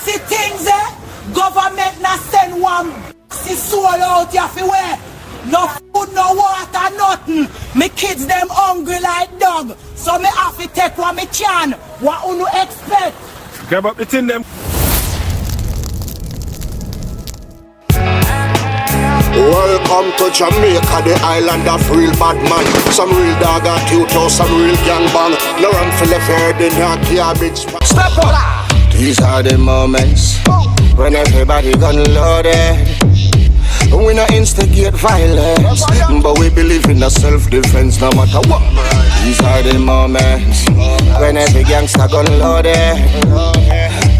see things, government not send one see soul out here for where. No food, no water, nothing. Me kids them hungry like dog. So me have to take what me can. What you expect? Grab up the tin them. Welcome to Jamaica, the island of real bad man. Some real dog at you, some real gang bang. No run for the fair, in your garbage. Step up! These are the moments when everybody gun loaded. We not instigate violence, but we believe in a self-defense no matter what. These are the moments when every gangster gun loaded.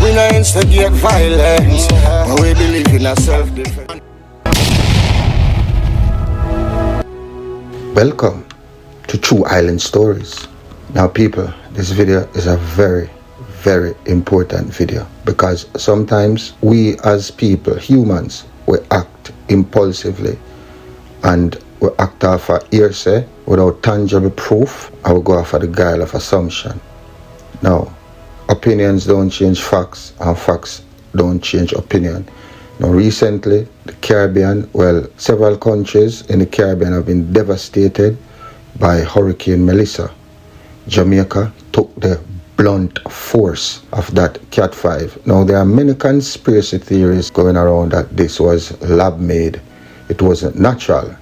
We not instigate violence, but we believe in a self-defense. Welcome to True Island Stories. Now people, this video is a very important video because sometimes we as people, humans, we act impulsively and we act off of hearsay without tangible proof, and we go off of the guile of assumption. Now, opinions don't change facts and facts don't change opinion. Now recently, the Caribbean, well, several countries in the Caribbean have been devastated by Hurricane Melissa. Jamaica took the blunt force of that Cat 5. Now there are many conspiracy theories going around that this was lab made. It wasn't natural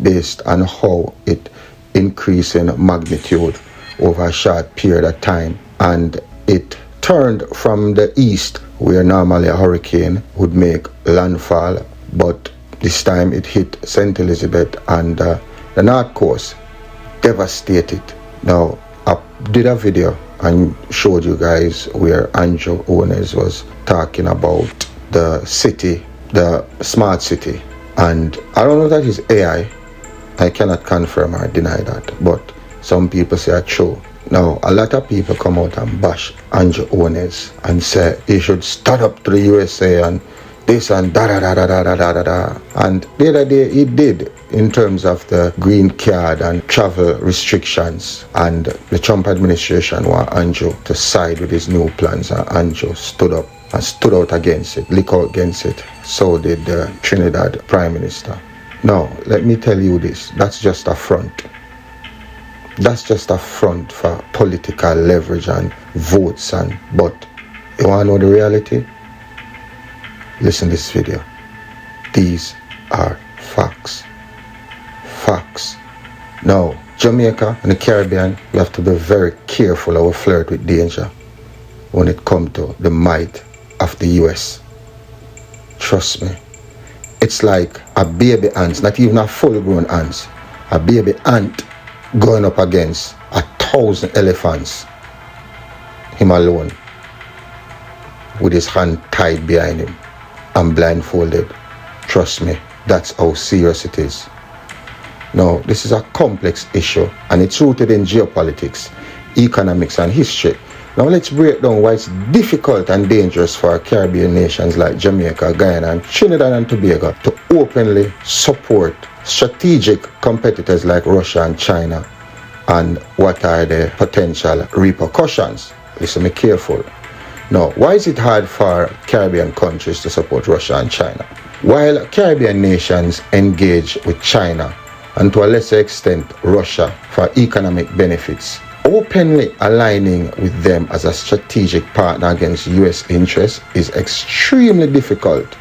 based on how it increased in magnitude over a short period of time, and it turned from the east where normally a hurricane would make landfall, but this time it hit St. Elizabeth and the north coast, devastated. Now I did a video and showed you guys where Holness was talking about the city, the smart city, and I don't know if that is AI. I cannot confirm or deny that, but some people say it's true. Now a lot of people come out and bash Holness and say he should stand up to the USA and this and da da da da da da da da. And the other day he did in terms of the green card and travel restrictions, and the Trump administration want Andrew to side with his new plans, and Andrew stood up and stood out against it, leak out against it. So did the Trinidad Prime Minister. Now let me tell you this, that's just a front. That's just a front for political leverage and votes, and but you want to know the reality? Listen to this video. These are facts. Facts. Now, Jamaica and the Caribbean, we have to be very careful how we flirt with danger when it comes to the might of the US. Trust me. It's like a baby ant, not even a full-grown ant. A baby ant going up against 1,000 elephants, him alone, with his hand tied behind him and blindfolded. Trust me, that's how serious it is. Now, this is a complex issue and it's rooted in geopolitics, economics and history. Now let's break down why it's difficult and dangerous for Caribbean nations like Jamaica, Guyana and Trinidad and Tobago to openly support strategic competitors like Russia and China, and what are the potential repercussions. Listen me careful. Now, why is it hard for Caribbean countries to support Russia and China? While Caribbean nations engage with China and to a lesser extent Russia for economic benefits, openly aligning with them as a strategic partner against US interests is extremely difficult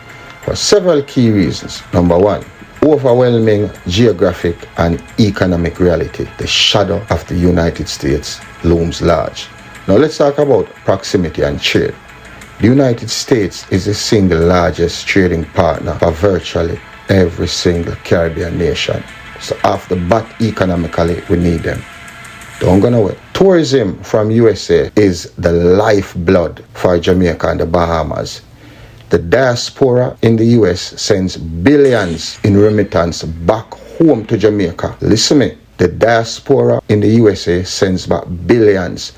for several key reasons. Number one, overwhelming geographic and economic reality. The shadow of the United States looms large. Now let's talk about proximity and trade. The United States is the single largest trading partner for virtually every single Caribbean nation. So off the bat economically, we need them. Don't go nowhere. Tourism from USA is the lifeblood for Jamaica and the Bahamas. The diaspora in the US sends billions in remittance back home to Jamaica. Listen to me. The diaspora in the USA sends back billions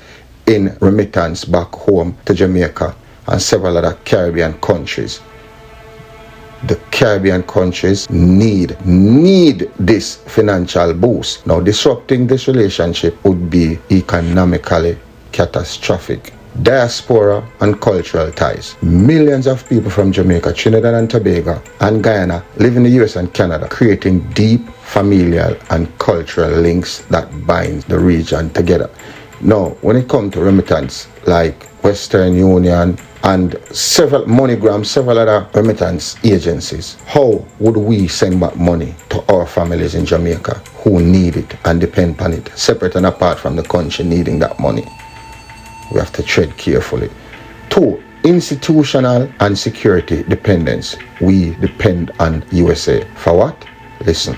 in remittance back home to Jamaica and several other Caribbean countries. The Caribbean countries need this financial boost. Now, disrupting this relationship would be economically catastrophic. diaspora and cultural ties. Millions of people from Jamaica, Trinidad and Tobago, and Guyana live in the US and Canada, creating deep familial and cultural links that bind the region together. Now, when it comes to remittance, like Western Union and several MoneyGram, several other remittance agencies, how would we send back money to our families in Jamaica who need it and depend on it, separate and apart from the country needing that money? We have to tread carefully. 2, institutional and security dependence. We depend on USA. For what? Listen.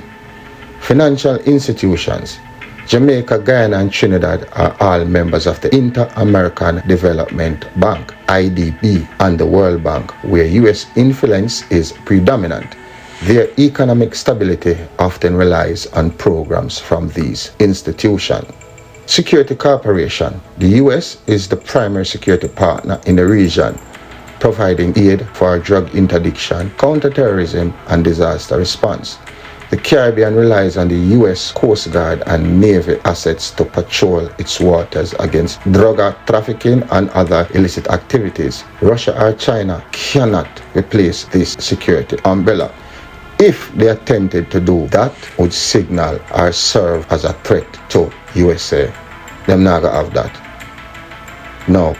Financial institutions. Jamaica, Guyana and Trinidad are all members of the Inter-American Development Bank, IDB, and the World Bank, where US influence is predominant. Their economic stability often relies on programs from these institutions. Security cooperation. The US is the primary security partner in the region, providing aid for drug interdiction, counterterrorism, and disaster response. The Caribbean relies on the US Coast Guard and Navy assets to patrol its waters against drug trafficking and other illicit activities. Russia or China cannot replace this security umbrella. If they attempted to do that, would signal or serve as a threat to USA. Them not gonna have that. Now,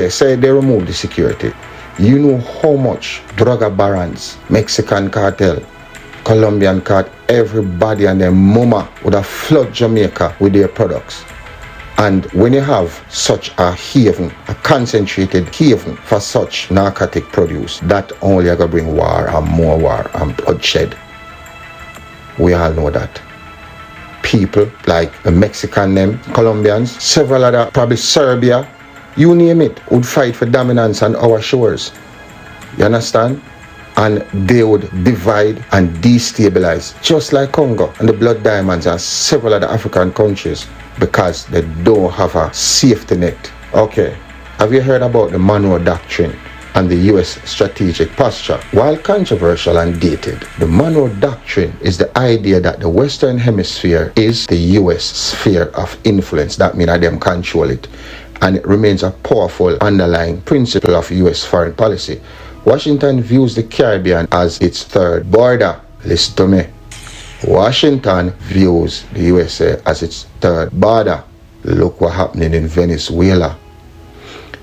say they remove the security, you know how much drug barons, Mexican cartel, Colombian cartel, everybody and their mama would have flooded Jamaica with their products. And when you have such a haven, a concentrated haven for such narcotic produce, that only gonna bring war and more war and bloodshed. We all know that. People like the Mexican them, Colombians, several other, probably Serbia, you name it, would fight for dominance on our shores. You understand? And they would divide and destabilize, just like Congo and the Blood Diamonds and several other African countries, because they don't have a safety net. Okay, have you heard about the Monroe Doctrine and the US strategic posture? While controversial and dated, the Monroe Doctrine is the idea that the Western Hemisphere is the US sphere of influence. That means that them control it. And it remains a powerful underlying principle of US foreign policy. Washington views the Caribbean as its third border. Listen to me. Washington views the USA as its third border. Look what happening in Venezuela.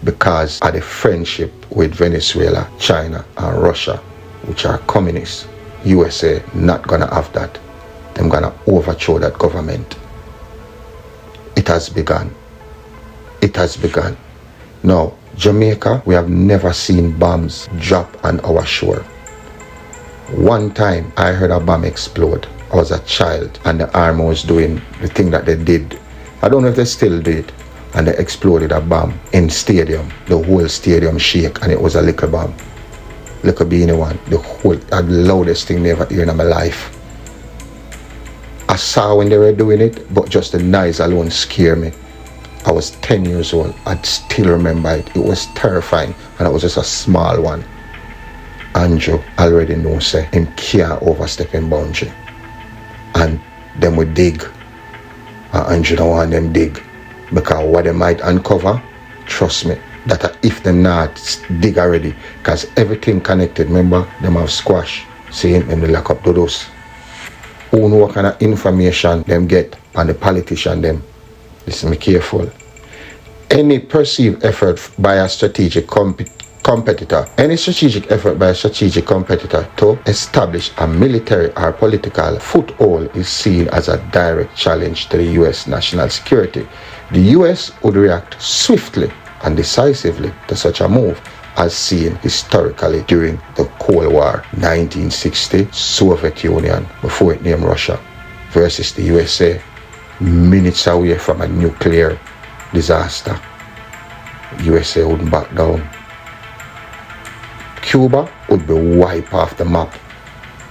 Because of the friendship with Venezuela, China and Russia, which are communists. USA not gonna have that. Them gonna overthrow that government. It has begun. It has begun. Now, Jamaica, we have never seen bombs drop on our shore. One time I heard a bomb explode. I was a child and the army was doing the thing that they did. I don't know if they still do it. And they exploded a bomb in stadium. The whole stadium shake and it was a little bomb. Little beanie one. The loudest thing they ever heard in my life. I saw when they were doing it, but just the noise alone scared me. I was 10 years old. I still remember it. It was terrifying. And it was just a small one. Andrew already knows say him can't overstep in boundary. And them would dig. And Andrew don't want them dig. Because what they might uncover, trust me, that if them not dig already, because everything connected, remember, them have squash. See, them they lock up to those. Who know what kind of information them get and the politician them. Listen, be careful. Any perceived effort by a strategic competitor to establish a military or political foothold is seen as a direct challenge to the US national security. The US would react swiftly and decisively to such a move, as seen historically during the Cold War, 1960, Soviet Union, before it named Russia, versus the USA, minutes away from a nuclear disaster. USA wouldn't back down. Cuba would be wiped off the map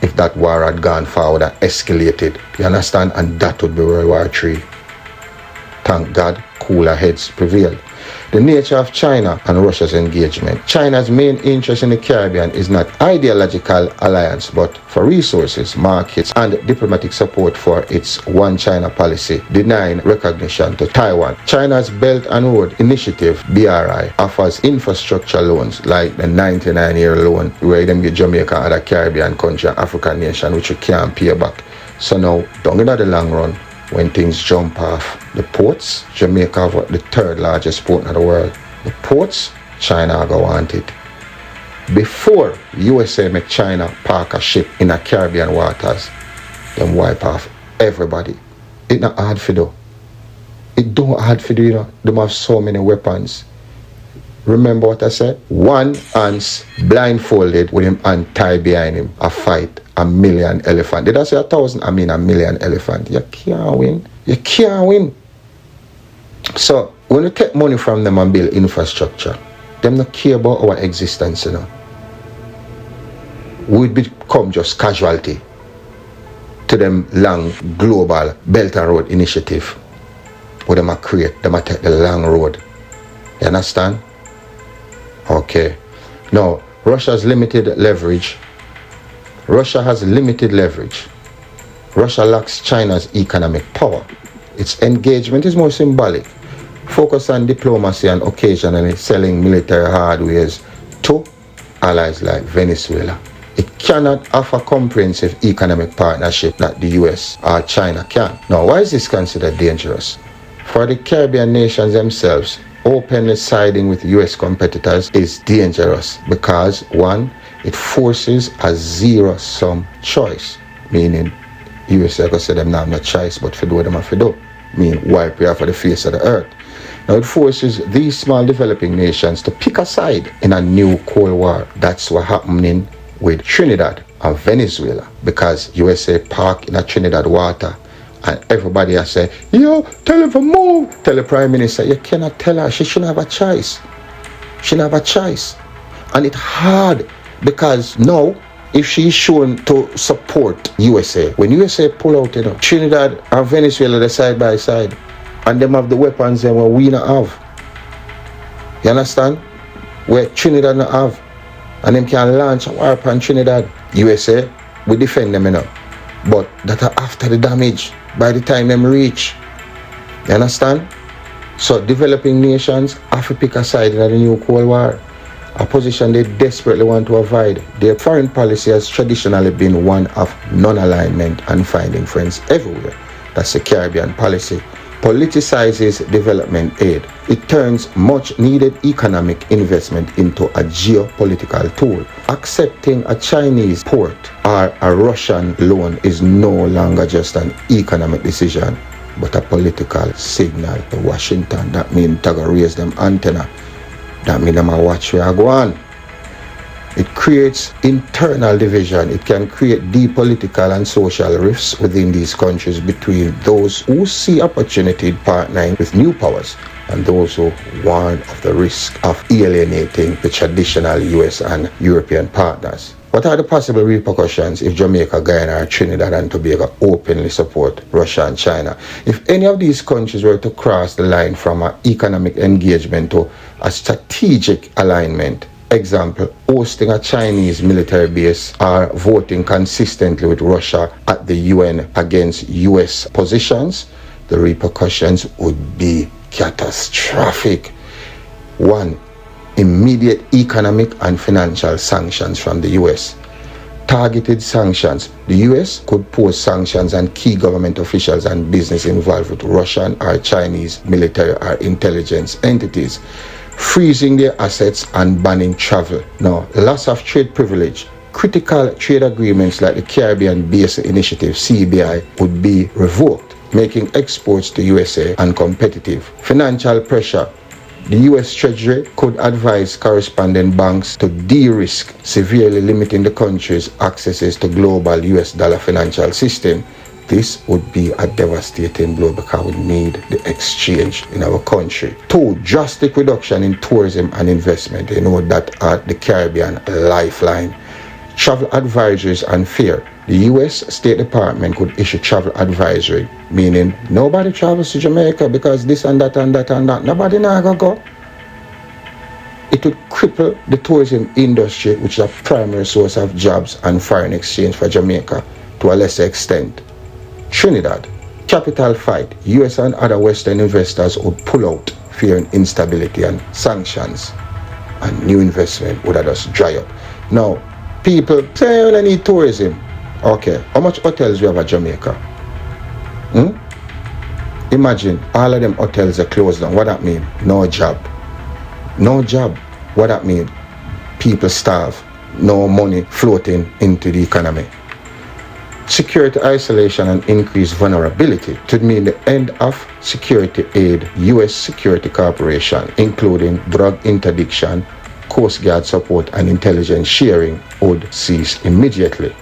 if that war had gone forward and escalated. You understand? And that would be World War III. Thank God, cooler heads prevailed. The nature of China and Russia's engagement. China's main interest in the Caribbean is not ideological alliance, but for resources, markets, and diplomatic support for its One China policy, denying recognition to Taiwan. China's Belt and Road Initiative, BRI, offers infrastructure loans like the 99-year loan where them get Jamaica and other Caribbean country and African nation which you can't pay back. So now, don't get the long run. When things jump off the ports, Jamaica have the third largest port in the world. The ports, China go want it. Before USA make China park a ship in the Caribbean waters, them wipe off everybody. It not hard for do. It don't hard for do, you know. Them have so many weapons. Remember what I said? One ants blindfolded with him and tied behind him. A fight. 1,000,000 elephant. Did I say 1,000? I mean 1,000,000 elephant. You can't win. You can't win. So when you take money from them and build infrastructure, them not care about our existence, you know. We become just casualty to them long global Belt and Road Initiative. What them a create, them a take the long road. You understand? Okay. Now, Russia's limited leverage. Russia has limited leverage. Russia lacks China's economic power. Its engagement is more symbolic, focused on diplomacy and occasionally selling military hardwares to allies like Venezuela. It cannot offer comprehensive economic partnership that the US or China can. Now, why is this considered dangerous? For the Caribbean nations themselves, openly siding with US competitors is dangerous because, one, it forces a zero-sum choice, meaning USA could say them not have no choice but for do what them have to do, mean wipe you off of the face of the earth. Now it forces these small developing nations to pick a side in a new Cold War. That's what happening with Trinidad and Venezuela, because USA park in a Trinidad water and everybody has said, yo, tell him to move. Tell the Prime Minister, you cannot tell her, she shouldn't have a choice. She shouldn't have a choice. And it's hard. Because now, if she's shown to support USA, when USA pull out, you know, Trinidad and Venezuela, they're side by side, and them have the weapons that we not have. You understand? Where Trinidad not have, and them can launch a war upon Trinidad. USA, we defend them, you know, but that are after the damage by the time them reach. You understand? So developing nations have to pick a side in the new Cold War. A position they desperately want to avoid. Their foreign policy has traditionally been one of non-alignment and finding friends everywhere. That's the Caribbean policy. Politicizes development aid. It turns much needed economic investment into a geopolitical tool. Accepting a Chinese port or a Russian loan is no longer just an economic decision, but a political signal to Washington. That means to raise them antenna. That means them watch where I go on. It creates internal division. It can create deep political and social rifts within these countries between those who see opportunity in partnering with new powers and those who warn of the risk of alienating the traditional US and European partners. What are the possible repercussions if Jamaica, Guyana, or Trinidad and Tobago openly support Russia and China? If any of these countries were to cross the line from an economic engagement to a strategic alignment, example, hosting a Chinese military base or voting consistently with Russia at the UN against US positions, the repercussions would be catastrophic. One, immediate economic and financial sanctions from the US. Targeted sanctions. The US could pose sanctions on key government officials and business involved with Russian or Chinese military or intelligence entities, freezing their assets and banning travel. Now, loss of trade privilege. Critical trade agreements like the Caribbean Basin Initiative, CBI, would be revoked, making exports to USA uncompetitive. Financial pressure. The US Treasury could advise correspondent banks to de-risk, severely limiting the country's accesses to global US dollar financial system. This would be a devastating blow because we need the exchange in our country. Two, drastic reduction in tourism and investment. You know that are the Caribbean lifeline. Travel advisories and fear. The US State Department could issue travel advisory, meaning nobody travels to Jamaica because this and that and that and that. Nobody now go. It would cripple the tourism industry, which is a primary source of jobs and foreign exchange for Jamaica, to a lesser extent. Trinidad. Capital fight. US and other Western investors would pull out, fearing instability and sanctions. And new investment would have just dry up. Now, people say they need tourism. Okay, how much hotels we have at Jamaica? Imagine all of them hotels are closed down. What that mean? No job. No job. What that mean? People starve. No money floating into the economy. Security isolation and increased vulnerability could mean the end of security aid, U.S. security cooperation, including drug interdiction, Coast Guard support and intelligence sharing would cease immediately.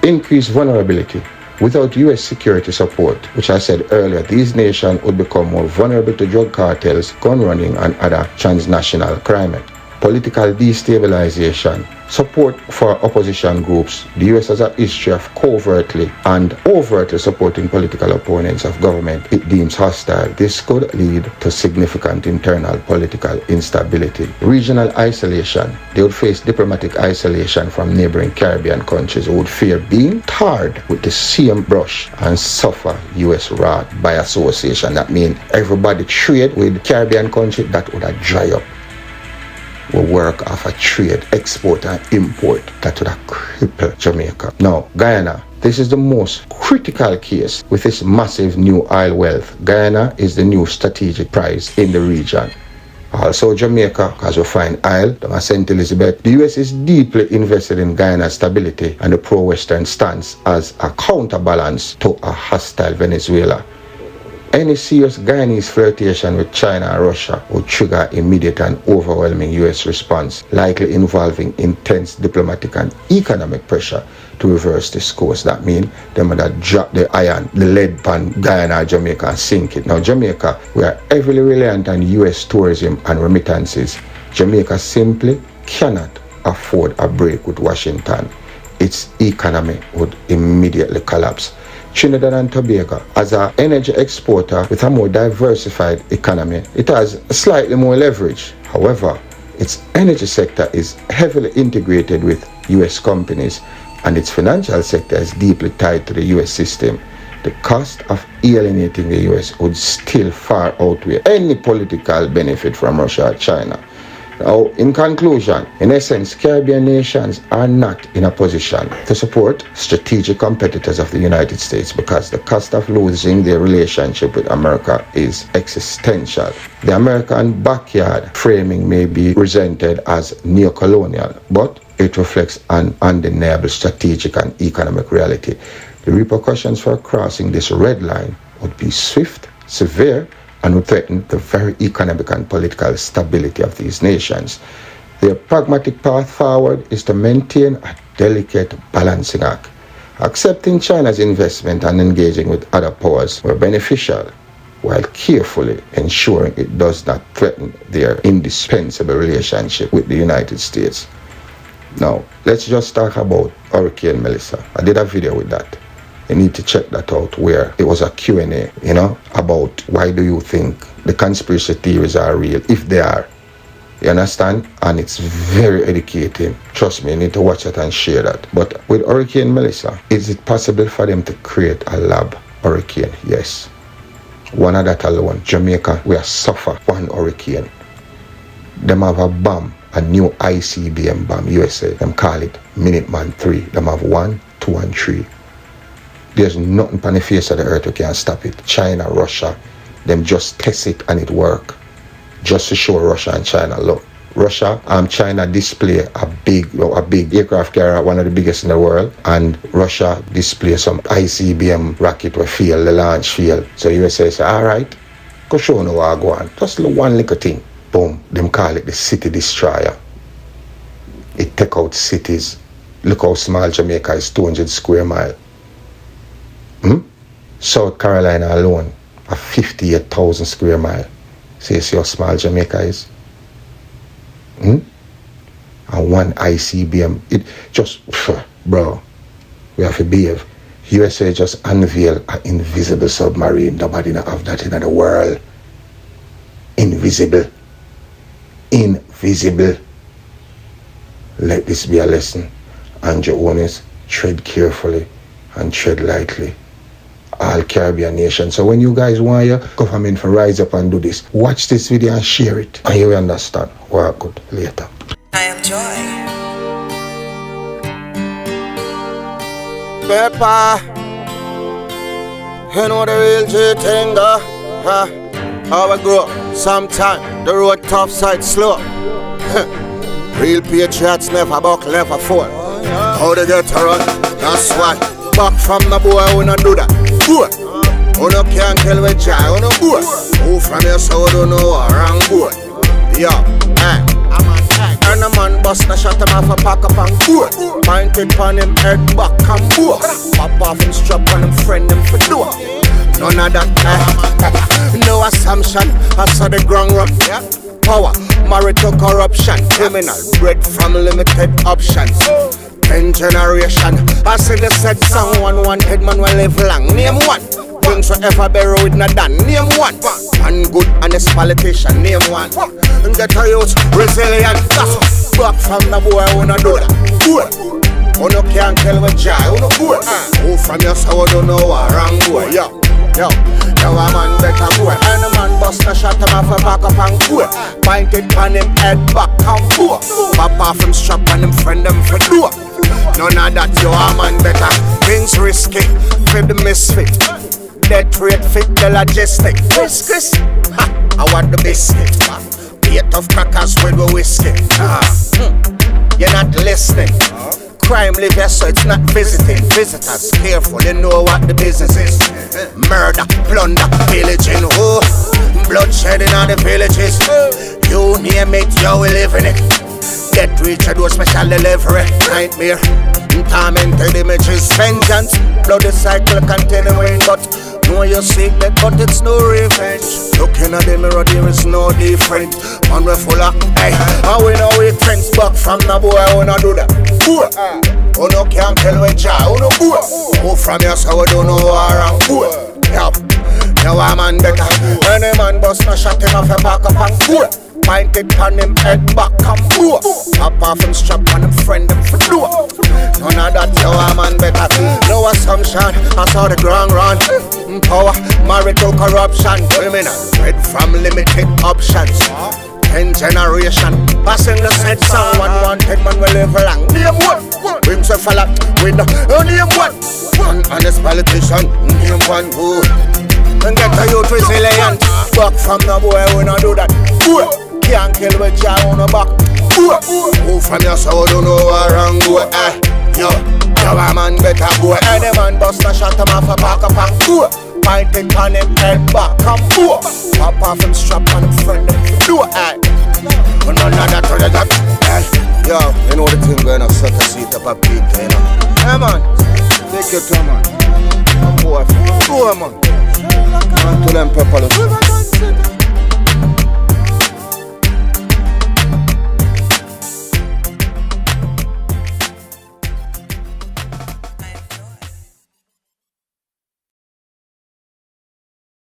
Increased vulnerability. Without U.S. security support, which I said earlier, these nations would become more vulnerable to drug cartels, gun running and other transnational crime. Political destabilization. Support for opposition groups. The U.S. has a history of covertly and overtly supporting political opponents of government it deems hostile. This could lead to significant internal political instability. Regional isolation. They would face diplomatic isolation from neighboring Caribbean countries who would fear being tarred with the same brush and suffer U.S. wrath by association. That means everybody trade with Caribbean country, that would have dry up. Will work off a trade, export and import that would have crippled Jamaica. Now, Guyana. This is the most critical case with its massive new oil wealth. Guyana is the new strategic prize in the region. Also Jamaica, because we find oil, the St. Elizabeth. The US is deeply invested in Guyana's stability and the pro-Western stance as a counterbalance to a hostile Venezuela. Any serious Guyanese flirtation with China and Russia would trigger immediate and overwhelming US response, likely involving intense diplomatic and economic pressure to reverse this course. That means they would have dropped the lead pan Guyana, Jamaica and sink it. Now Jamaica, we are heavily reliant on US tourism and remittances. Jamaica simply cannot afford a break with Washington. Its economy would immediately collapse. Trinidad and Tobago, as an energy exporter with a more diversified economy, it has slightly more leverage. However, its energy sector is heavily integrated with US companies and its financial sector is deeply tied to the US system. The cost of alienating the US would still far outweigh any political benefit from Russia or China. Now, in conclusion, in essence, Caribbean nations are not in a position to support strategic competitors of the United States because the cost of losing their relationship with America is existential. The American backyard framing may be presented as neocolonial, but it reflects an undeniable strategic and economic reality. The repercussions for crossing this red line would be swift, severe, and would threaten the very economic and political stability of these nations. Their pragmatic path forward is to maintain a delicate balancing act. Accepting China's investment and engaging with other powers were beneficial, while carefully ensuring it does not threaten their indispensable relationship with the United States. Now, let's just talk about Hurricane Melissa. I did a video with that. You need to check that out where it was a Q&A, about why do you think the conspiracy theories are real, if they are. You understand? And it's very educating. Trust me, you need to watch it and share that. But with Hurricane Melissa, is it possible for them to create a lab hurricane? Yes. One of that alone, Jamaica, we have suffered one hurricane. Them have a bomb, a new ICBM bomb, USA. Them call it Minuteman 3. Them have 1, 2 and 3. There's nothing on the face of the earth who can stop it. China, Russia, them just test it and it work. Just to show Russia and China, look. Russia and China display a big aircraft carrier, one of the biggest in the world, and Russia display some ICBM rocket where fail, the launch fail. So USA say, alright, go show no what go on. Just one little thing. Boom. Them call it the city destroyer. It take out cities. Look how small Jamaica is, 200 square miles. South Carolina alone, a 58,000 square mile. So you see how small Jamaica is? And one ICBM. It just, bro, we have to behave. USA just unveiled an invisible submarine. Nobody have that in the world. Invisible. invisible. Let this be a lesson. And Holness, tread carefully and tread lightly. All Caribbean nations. So when you guys want your government to rise up and do this, watch this video and share it, and you will understand. Work good later. I am Joy. Pepper, you know the real G-thing, huh? How we grow, sometime the road tough, side slow. Real patriots never buckle, never fall. How they get to run, that's why. Back from the boy, we not do that. Boy, who no can't kill with joy, who no boy. Who from your soul don't know what wrong boy. Yo, and a man bust a shot him off a pack up and boy. Pointed pon him head back and boy. Pop off him strap on him friend him for door. None of that, no assumption, I saw the ground run. Power, married to corruption. Criminal, bred from limited options. 10 generation, I see the said someone wanted man will live long. Name one. Things will ever be with not done. Name one. And good honest politician. Name one. And get a youth resilient. Back from the boy who not do that. Boy, who no can't kill with joy. Who no boy. Who from your soul don't know what wrong boy. Yo, a man better boy. And a man bust a shot him off a back up and boy. Pointed on him head back and boy. Pop off him strap on him friend him for door. None of that, you a man better. Things risky, for the misfit. Death rate fit the logistic. Chris, I want the biscuit. Be a tough crackers with the whiskey. You're not listening. Crime live here, so it's not visiting. Visitors, careful, you know what the business is. Murder, plunder, pillaging, bloodshed in all the villages. You name it, you will live in it. Get rich, I do a special delivery. Nightmare, tormented images. Vengeance, bloody cycle continuing. But know you seek that, but it's no revenge. Looking at the mirror, there is no different. Man, we're full of, hey, and we know we trends back from the boy, who not do that. Boy, who no can't tell with joy, who no boy. Who from your soul don't know what wrong, boy. Yup, now a man better. Any man bust no shot him off a back up and boy. Pointed on him head back and boy. Pop off him strap on him friend him for door. None of that, you a man better. No assumption, I saw the ground run. Power, married to corruption. Criminal, bred from limited options. 10 generation, passing the said someone wanted man will live long. Name one, brings a fella with the name one. One honest politician, name one who. And get a youth resilient. Back from the boy, we not do that. Boy, can't kill with joy on the back. Who from your soul don't know what wrong boy. Yo, a man better boy. Any man bust a shot him off a back up and boy. Pointed on him head back and boy. Pop off him strap on him friend him do but none of that other that. Yo, you know the thing going on, set a seat up a big thing. Hey man, take your time man. Boy, man. To them pepper.